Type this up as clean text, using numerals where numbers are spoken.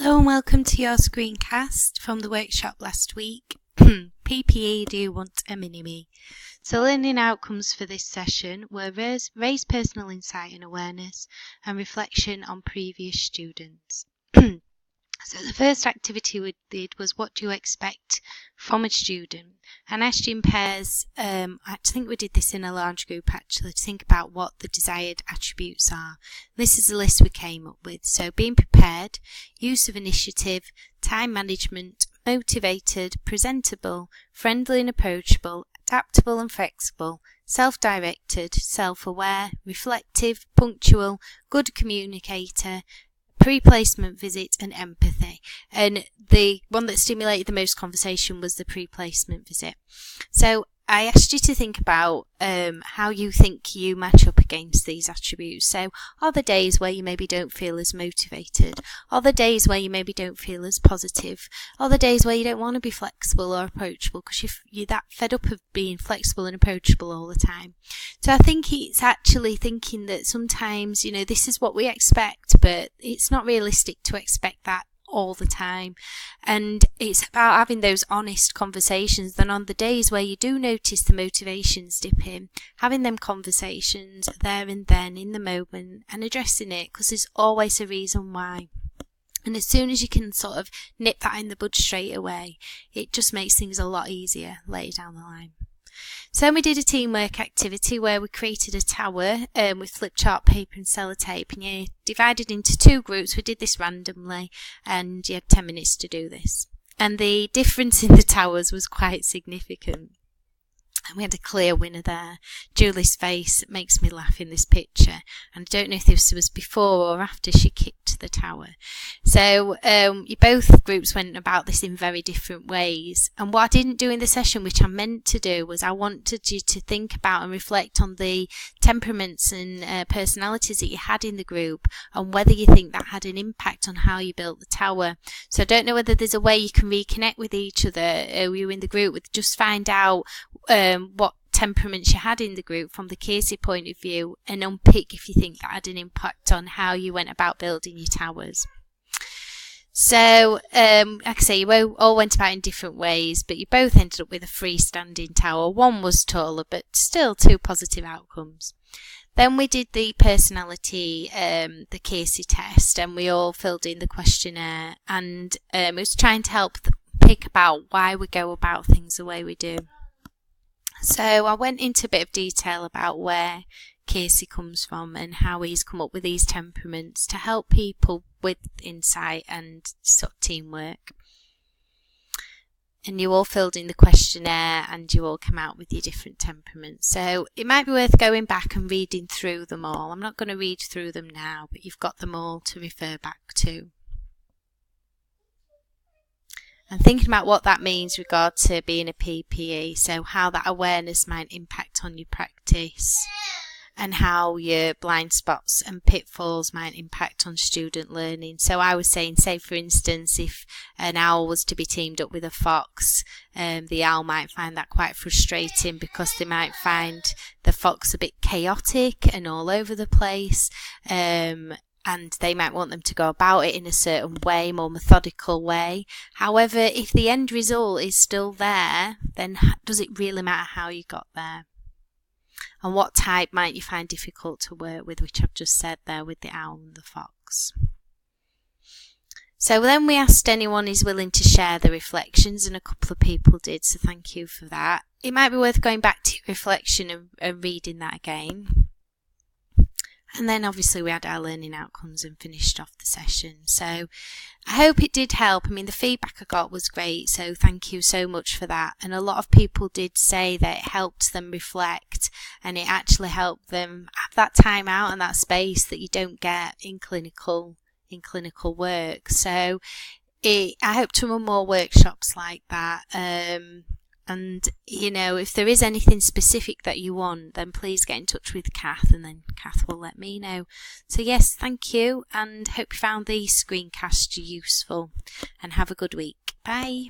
Hello and welcome to your screencast from the workshop last week. PPE, do you want a mini-me? So learning outcomes for this session were raise personal insight and awareness and reflection on previous students. So the first activity we did was what do you expect from a student? And asked you in pairs, I think we did this in a large group actually, to think about what the desired attributes are. This is the list we came up with. So being prepared, use of initiative, time management, motivated, presentable, friendly and approachable, adaptable and flexible, self-directed, self-aware, reflective, punctual, good communicator, pre-placement visit and empathy. And the one that stimulated the most conversation was the pre-placement visit. So I asked you to think about how you think you match up against these attributes. So are there days where you maybe don't feel as motivated? Are there days where you maybe don't feel as positive? Are there days where you don't want to be flexible or approachable because you're that fed up of being flexible and approachable all the time? So I think it's actually thinking that sometimes, this is what we expect, but it's not realistic to expect that all the time. And it's about having those honest conversations. Then on the days where you do notice the motivations dip in, having them conversations there and then in the moment and addressing it, because there's always a reason why. And as soon as you can sort of nip that in the bud straight away, it just makes things a lot easier later down the line. So then we did a teamwork activity where we created a tower with flip chart paper and sellotape, and you divided into two groups. We did this randomly and you had 10 minutes to do this. And the difference in the towers was quite significant. And we had a clear winner there. Julie's face makes me laugh in this picture. And I don't know if this was before or after she kicked the tower. So both groups went about this in very different ways. And what I didn't do in the session, which I meant to do, was I wanted you to think about and reflect on the temperaments and personalities that you had in the group and whether you think that had an impact on how you built the tower. So I don't know whether there's a way you can reconnect with each other who you in the group with, just find out what temperaments you had in the group from the Casey point of view and unpick if you think that had an impact on how you went about building your towers. So, like I say, you all went about in different ways, but you both ended up with a freestanding tower. One was taller, but still two positive outcomes. Then we did the personality, the Casey test, and we all filled in the questionnaire, and it was trying to help pick about why we go about things the way we do. So I went into a bit of detail about where Casey comes from and how he's come up with these temperaments to help people with insight and sort of teamwork. And you all filled in the questionnaire and you all come out with your different temperaments. So it might be worth going back and reading through them all. I'm not going to read through them now, but you've got them all to refer back to. And thinking about what that means with regard to being a PPE, so how that awareness might impact on your practice and how your blind spots and pitfalls might impact on student learning. So I was saying, say for instance, if an owl was to be teamed up with a fox, the owl might find that quite frustrating because they might find the fox a bit chaotic and all over the place. And they might want them to go about it in a certain way, more methodical way. However, if the end result is still there, then does it really matter how you got there? And what type might you find difficult to work with, which I've just said there with the owl and the fox. So then we asked anyone is willing to share the reflections, and a couple of people did, so thank you for that. It might be worth going back to your reflection and reading that again. And then obviously we had our learning outcomes and finished off the session. So I hope it did help. I mean, the feedback I got was great, so thank you so much for that. And a lot of people did say that it helped them reflect and it actually helped them have that time out and that space that you don't get in clinical work. So I hope to run more workshops like that. And, if there is anything specific that you want, then please get in touch with Kath and then Kath will let me know. So yes, thank you and hope you found these screencasts useful and have a good week. Bye.